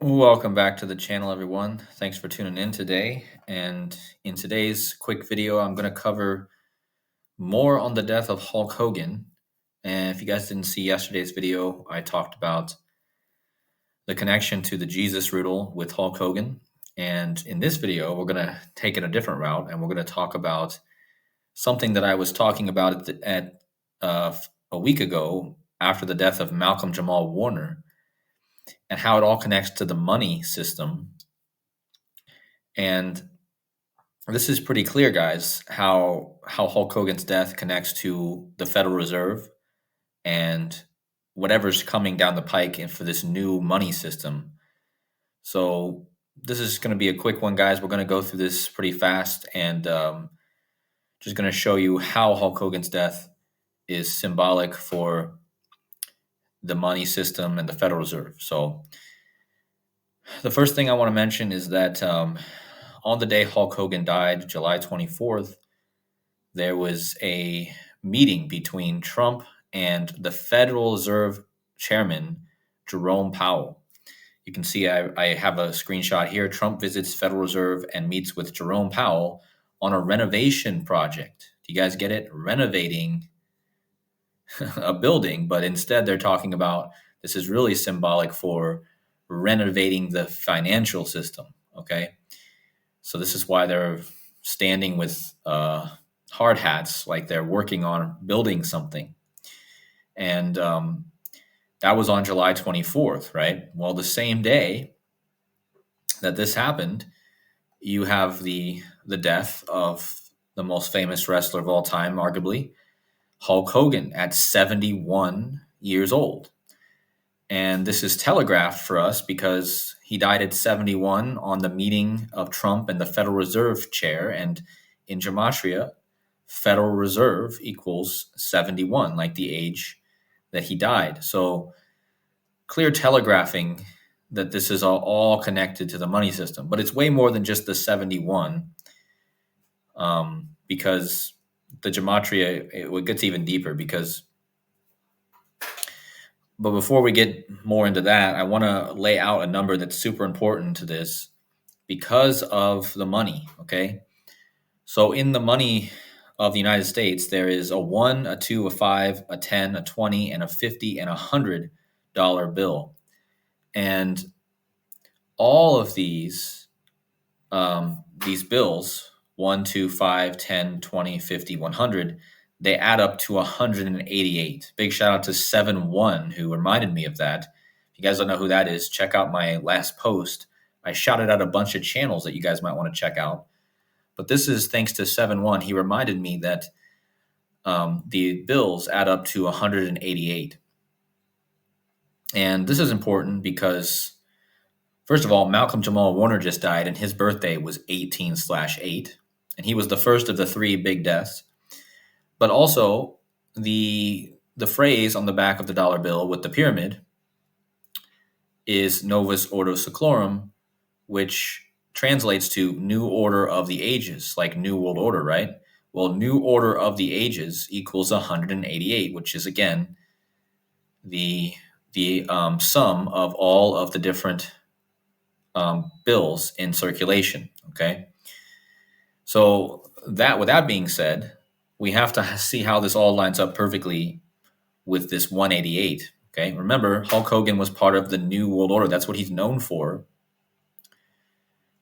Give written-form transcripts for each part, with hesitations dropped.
Welcome back to the channel, everyone. Thanks for tuning in today. And in today's quick video, I'm going to cover more on the death of Hulk Hogan. And if you guys didn't see yesterday's video, I talked about the connection to the Jesus riddle with Hulk Hogan. And in this video, we're going to take it a different route, and we're going to talk about something that I was talking about a week ago after the death of Malcolm Jamal Warner, and how it all connects to the money system. And this is pretty clear, guys, how Hulk Hogan's death connects to the Federal Reserve and whatever's coming down the pike and for this new money system. So this is going to be a quick one, guys. We're going to go through this pretty fast and just going to show you how Hulk Hogan's death is symbolic for the money system and the Federal Reserve. So the first thing I want to mention is that on the day Hulk Hogan died, July 24th, there was a meeting between Trump and the Federal Reserve Chairman, Jerome Powell. You can see I have a screenshot here. Trump visits Federal Reserve and meets with Jerome Powell on a renovation project. Do you guys get it? Renovating a building, but instead they're talking about this is really symbolic for renovating the financial system, okay? So this is why they're standing with hard hats, like they're working on building something. And that was on July 24th, right? Well, the same day that this happened, you have the death of the most famous wrestler of all time, arguably, Hulk Hogan, at 71 years old. And this is telegraphed for us because he died at 71 on the meeting of Trump and the Federal Reserve chair. And in Gematria, Federal Reserve equals 71, like the age that he died. So clear telegraphing that this is all connected to the money system. But it's way more than just the 71, because the Gematria, it gets even deeper But before we get more into that, I want to lay out a number that's super important to this because of the money, okay? So in the money of the United States, there is a 1, a 2, a 5, a 10, a 20, and a 50, and a $100 bill. And all of these bills, 1, 2, 5, 10, 20, 50, 100, they add up to 188. Big shout out to 7-1 who reminded me of that. If you guys don't know who that is, check out my last post. I shouted out a bunch of channels that you guys might want to check out. But this is thanks to 7-1. He reminded me that the bills add up to 188. And this is important because, first of all, Malcolm Jamal Warner just died, and his birthday was 18/8. And he was the first of the 3 big deaths. But also, the phrase on the back of the dollar bill with the pyramid is Novus Ordo Seclorum, which translates to New Order of the Ages, like New World Order, right? Well, New Order of the Ages equals 188, which is, again, the sum of all of the different bills in circulation, okay? So with that being said, we have to see how this all lines up perfectly with this 188, okay? Remember, Hulk Hogan was part of the New World Order. That's what he's known for.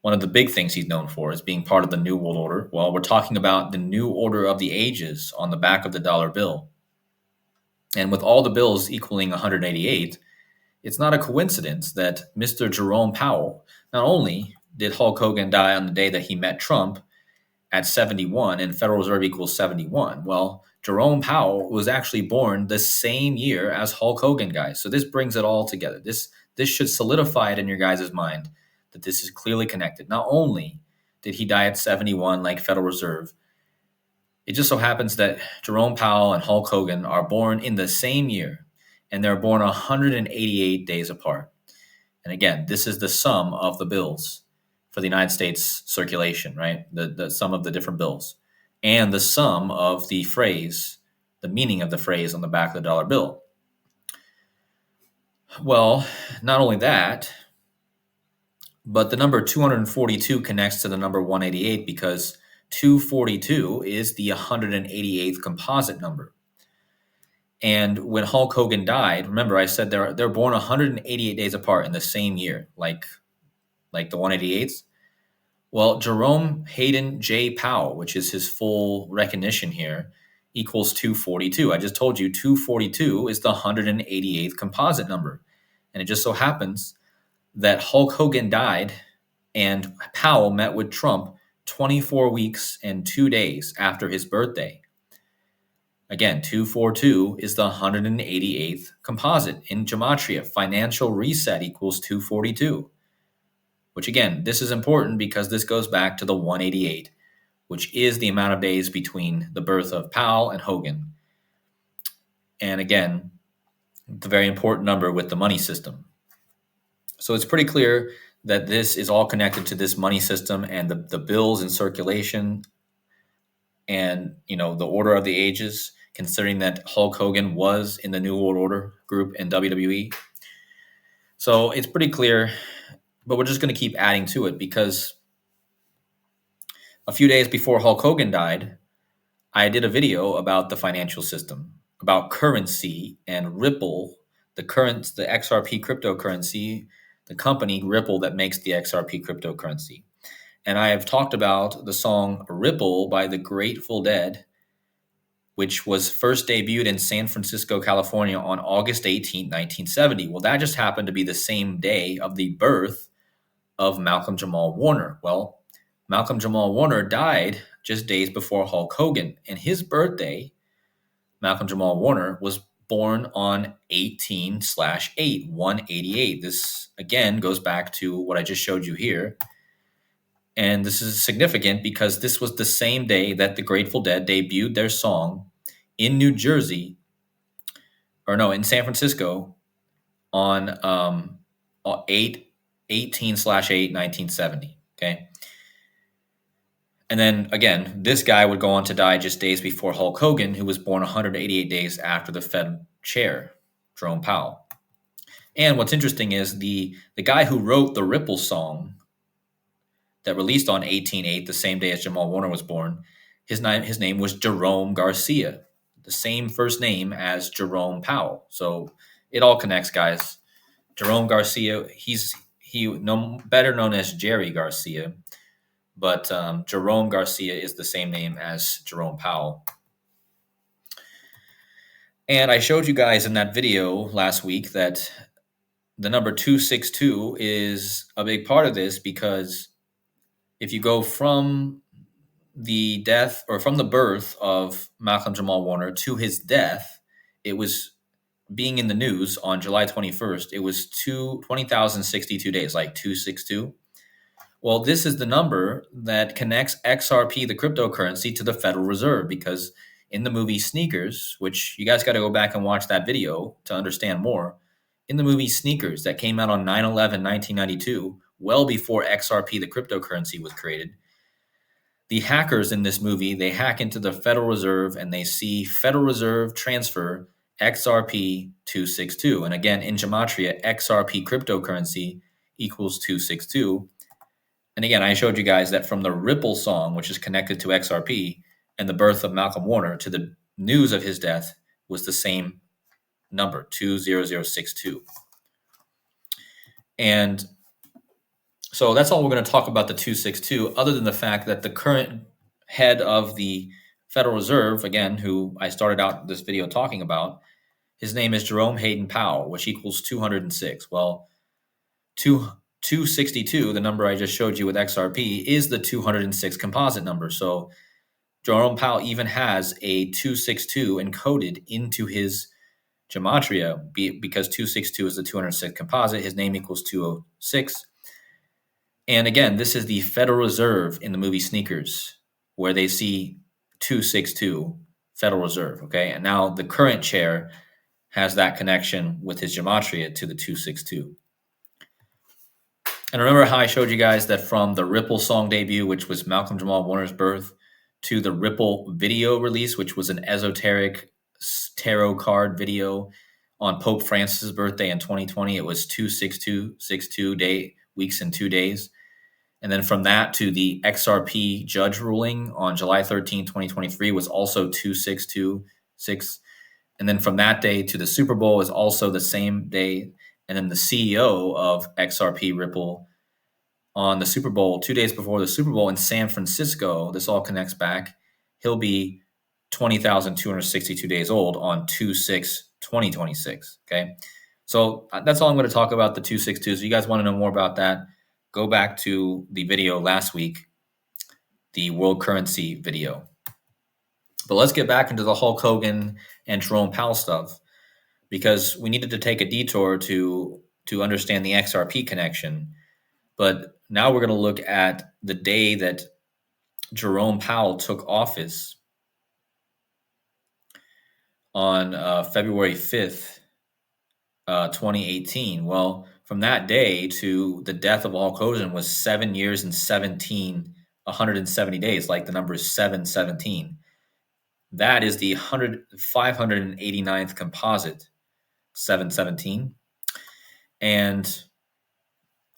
One of the big things he's known for is being part of the New World Order. Well, we're talking about the New Order of the Ages on the back of the dollar bill. And with all the bills equaling 188, it's not a coincidence that Mr. Jerome Powell, not only did Hulk Hogan die on the day that he met Trump at 71 and Federal Reserve equals 71. Well, Jerome Powell was actually born the same year as Hulk Hogan, guys. So this brings it all together. This should solidify it in your guys' mind that this is clearly connected. Not only did he die at 71 like Federal Reserve, it just so happens that Jerome Powell and Hulk Hogan are born in the same year, and they're born 188 days apart. And again, this is the sum of the bills for the United States circulation, right? The sum of the different bills and the sum of the phrase, the meaning of the phrase on the back of the dollar bill. Well, not only that, But the number 242 connects to the number 188 because 242 is the 188th composite number. And when Hulk Hogan died, remember I said they're born 188 days apart in the same year, like the 188s. Well, Jerome Hayden J. Powell, which is his full recognition here, equals 242. I just told you 242 is the 188th composite number. And it just so happens that Hulk Hogan died and Powell met with Trump 24 weeks and 2 days after his birthday. Again, 242 is the 188th composite. In Gematria, financial reset equals 242. Which again, this is important because this goes back to the 188, which is the amount of days between the birth of Powell and Hogan. And again, the very important number with the money system. So it's pretty clear that this is all connected to this money system and the bills in circulation and, the order of the ages, considering that Hulk Hogan was in the New World Order group in WWE. So it's pretty clear, but we're just going to keep adding to it because a few days before Hulk Hogan died, I did a video about the financial system, about currency and Ripple, the XRP cryptocurrency, the company Ripple that makes the XRP cryptocurrency. And I have talked about the song Ripple by the Grateful Dead, which was first debuted in San Francisco, California on August 18, 1970. Well, that just happened to be the same day of the birth of Malcolm Jamal Warner. Well, Malcolm Jamal Warner died just days before Hulk Hogan, and his birthday, Malcolm Jamal Warner, was born on 18/8, 188. This, again, goes back to what I just showed you here. And this is significant because this was the same day that the Grateful Dead debuted their song in New Jersey, in San Francisco on 18/8, 1970. Okay. And then again, this guy would go on to die just days before Hulk Hogan, who was born 188 days after the Fed chair, Jerome Powell. And what's interesting is the guy who wrote the Ripple song that released on 18/8, the same day as Jamal Warner was born, his name was Jerome Garcia, the same first name as Jerome Powell. So it all connects, guys. Jerome Garcia, he's better known as Jerry Garcia, but Jerome Garcia is the same name as Jerome Powell. And I showed you guys in that video last week that the number 262 is a big part of this because if you go from the death or from the birth of Malcolm Jamal Warner to his death, it was being in the news on July 21st. It was 20,062 days, like 262. Well, this is the number that connects XRP, the cryptocurrency, to the Federal Reserve because in the movie Sneakers, which you guys got to go back and watch that video to understand more, in the movie Sneakers that came out on 9/11, 1992, well before XRP, the cryptocurrency, was created, the hackers in this movie, they hack into the Federal Reserve and they see Federal Reserve transfer XRP 262. And again, in Gematria, XRP cryptocurrency equals 262. And again, I showed you guys that from the Ripple song, which is connected to XRP, and the birth of Malcolm Warner to the news of his death was the same number, 20062. And so that's all we're going to talk about the 262, other than the fact that the current head of the Federal Reserve, again, who I started out this video talking about, his name is Jerome Hayden Powell, which equals 206. Well, 262, the number I just showed you with XRP, is the 206 composite number. So Jerome Powell even has a 262 encoded into his Gematria because 262 is the 206 composite. His name equals 206. And again, this is the Federal Reserve in the movie Sneakers, where they see 262 Federal Reserve. Okay. And now the current chair has that connection with his Gematria to the 262. And remember how I showed you guys that from the Ripple song debut, which was Malcolm Jamal Warner's birth, to the Ripple video release, which was an esoteric tarot card video on Pope Francis' birthday in 2020. It was 26262 day weeks and 2 days. And then from that to the XRP judge ruling on July 13, 2023 was also 2626. And then from that day to the Super Bowl is also the same day. And then the CEO of XRP Ripple on the Super Bowl, 2 days before the Super Bowl in San Francisco, this all connects back. He'll be 20,262 days old on 2/6/2026. Okay. So that's all I'm going to talk about, the 262. So you guys want to know more about that, go back to the video last week, the world currency video. But let's get back into the Hulk Hogan and Jerome Powell stuff, because we needed to take a detour to understand the XRP connection. But now we're going to look at the day that Jerome Powell took office on February 5th, 2018. Well, from that day to the death of Hulk Hogan was 7 years and 170 days, like the number is 717. That is the 589th composite, 717. And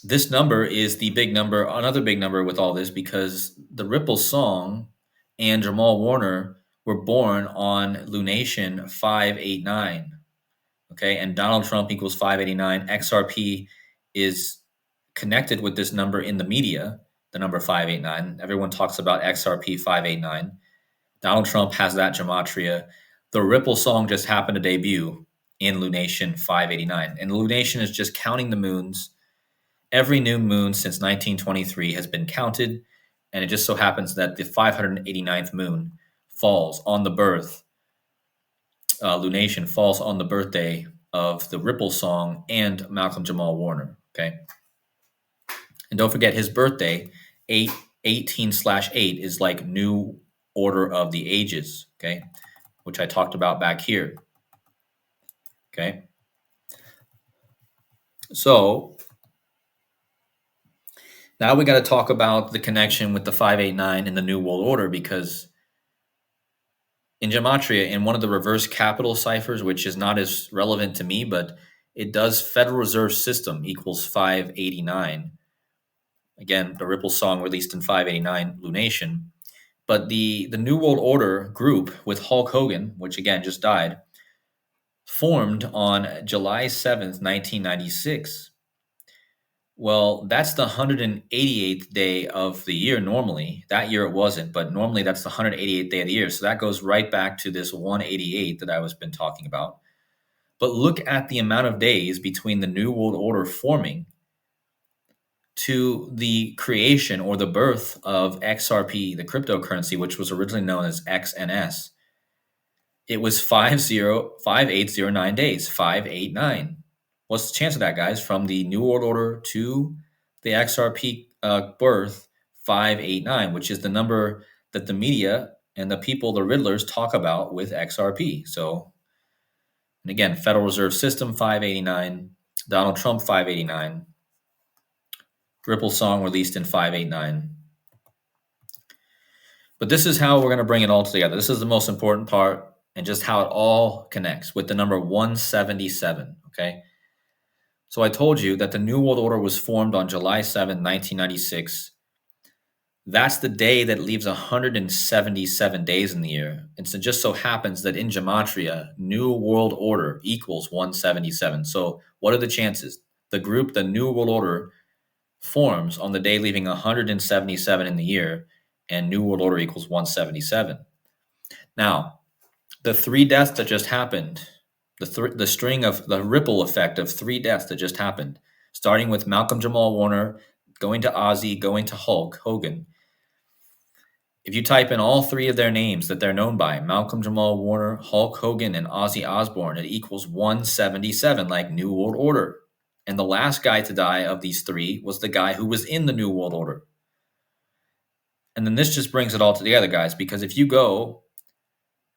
this number is the big number, another big number with all this, because the Ripple song and Jamal Warner were born on Lunation 589. Okay, and Donald Trump equals 589. XRP is connected with this number in the media, the number 589. Everyone talks about XRP 589. Donald Trump has that gematria. The Ripple song just happened to debut in Lunation 589. And Lunation is just counting the moons. Every new moon since 1923 has been counted, and it just so happens that the 589th moon falls on the birth. Lunation falls on the birthday of the Ripple song and Malcolm Jamal Warner. Okay, and don't forget his birthday, 18/8 is like New Order of the Ages. Okay, which I talked about back here. Okay, so now we got to talk about the connection with the 589 and the New World Order, because in gematria, in one of the reverse capital ciphers, which is not as relevant to me, but it does, Federal Reserve System equals 589. Again, the Ripple song released in 589, Lunation. But the New World Order group with Hulk Hogan, which again just died, formed on July 7th, 1996. Well, that's the 188th day of the year normally. That year it wasn't, but normally that's the 188th day of the year. So that goes right back to this 188 that I was been talking about. But look at the amount of days between the New World Order forming to the creation or the birth of XRP, the cryptocurrency, which was originally known as XNS. It was 5809 days, 589. What's the chance of that, guys? From the New World Order to the XRP birth, 589, which is the number that the media and the people, the Riddlers, talk about with XRP. So, and again, Federal Reserve System, 589. Donald Trump, 589. Ripple song released in 589. But this is how we're going to bring it all together. This is the most important part, and just how it all connects with the number 177, okay? So I told you that the New World Order was formed on July 7, 1996. That's the day that leaves 177 days in the year. And so it just so happens that in gematria, New World Order equals 177. So what are the chances? The group, the New World Order, forms on the day leaving 177 in the year, and New World Order equals 177. Now, the 3 deaths that just happened, the string of the ripple effect of 3 deaths that just happened, starting with Malcolm Jamal Warner, going to Ozzy, going to Hulk Hogan. If you type in all 3 of their names that they're known by, Malcolm Jamal Warner, Hulk Hogan, and Ozzy Osbourne, it equals 177, like New World Order. And the last guy to die of these 3 was the guy who was in the New World Order. And then this just brings it all together, guys, because if you go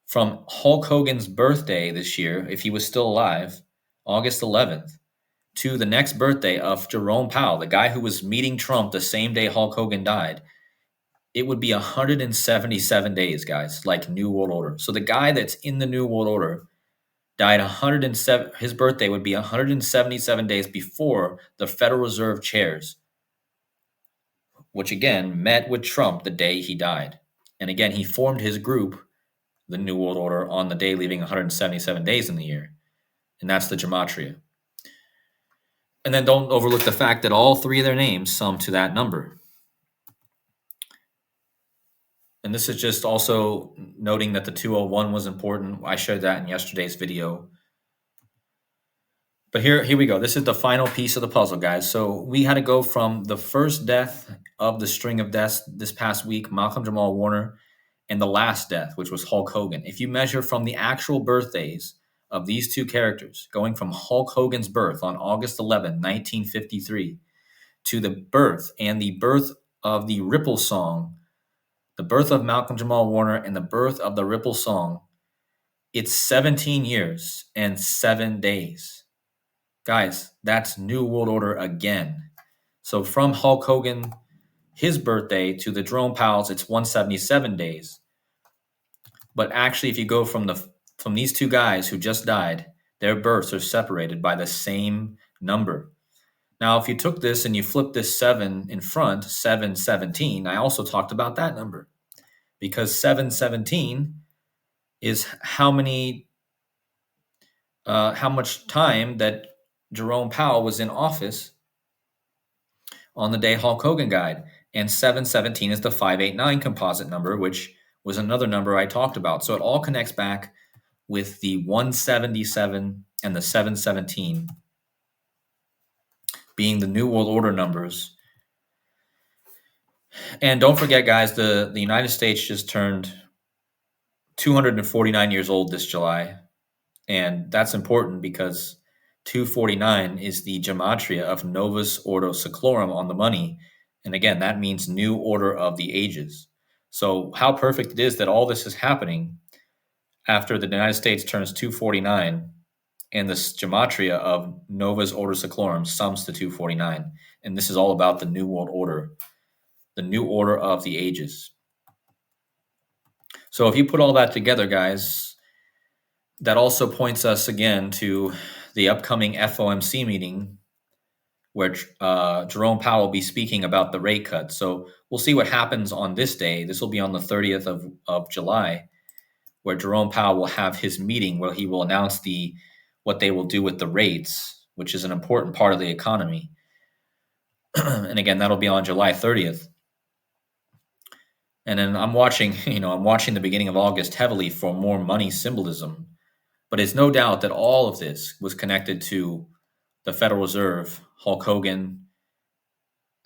from Hulk Hogan's birthday this year, if he was still alive, August 11th, to the next birthday of Jerome Powell, the guy who was meeting Trump the same day Hulk Hogan died, it would be 177 days, guys, like New World Order. So the guy that's in the New World Order died 107, his birthday would be 177 days before the Federal Reserve chairs which again met with Trump the day he died. And again, he formed his group, the New World Order, on the day leaving 177 days in the year. And that's the gematria. And then don't overlook the fact that all three of their names sum to that number. And this is just also noting that the 201 was important. I showed that in yesterday's video. But here we go. This is the final piece of the puzzle, guys. So we had to go from the first death of the string of deaths this past week, Malcolm Jamal Warner, and the last death, which was Hulk Hogan. If you measure from the actual birthdays of these two characters, going from Hulk Hogan's birth on August 11, 1953, to the birth of the Ripple song, the birth of Malcolm Jamal Warner and the birth of the Ripple song, it's 17 years and 7 days. Guys, that's New World Order again. So from Hulk Hogan, his birthday, to the Jerome Powell's, it's 177 days. But actually, if you go from these two guys who just died, their births are separated by the same number. Now, if you took this and you flipped this 7 in front, 717, I also talked about that number. Because 717 is how much time that Jerome Powell was in office on the day Hulk Hogan died. And 717 is the 589 composite number, which was another number I talked about. So it all connects back with the 177 and the 717 being the New World Order numbers. And don't forget, guys, the United States just turned 249 years old this July. And that's important because 249 is the gematria of Novus Ordo Seclorum on the money. And again, that means New Order of the Ages. So how perfect it is that all this is happening after the United States turns 249 and this gematria of Novus Ordo Seclorum sums to 249. And this is all about the New World Order, the New Order of the Ages. So if you put all that together, guys, that also points us again to the upcoming FOMC meeting where Jerome Powell will be speaking about the rate cut. So we'll see what happens on this day. This will be on the 30th of July, where Jerome Powell will have his meeting where he will announce what they will do with the rates, which is an important part of the economy. And again, that'll be on July 30th. And then I'm watching the beginning of August heavily for more money symbolism. But it's no doubt that all of this was connected to the Federal Reserve, Hulk Hogan,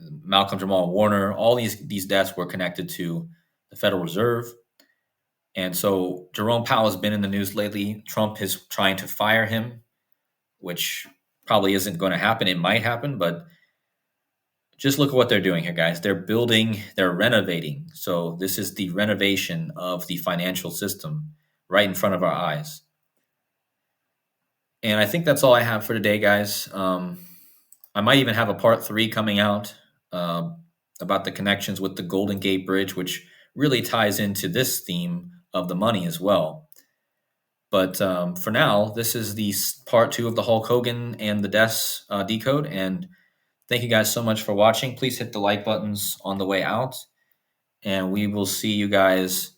Malcolm Jamal Warner. All these deaths were connected to the Federal Reserve. And so Jerome Powell has been in the news lately. Trump is trying to fire him, which probably isn't going to happen. It might happen, but just look at what they're doing here, guys. They're renovating. So this is the renovation of the financial system right in front of our eyes. And I think that's all I have for today, guys. I might even have a part 3 coming out about the connections with the Golden Gate Bridge, which really ties into this theme of the money as well. But for now, this is the part 2 of the Hulk Hogan and the deaths decode. And thank you guys so much for watching. Please hit the like buttons on the way out. And we will see you guys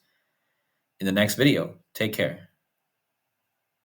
in the next video. Take care.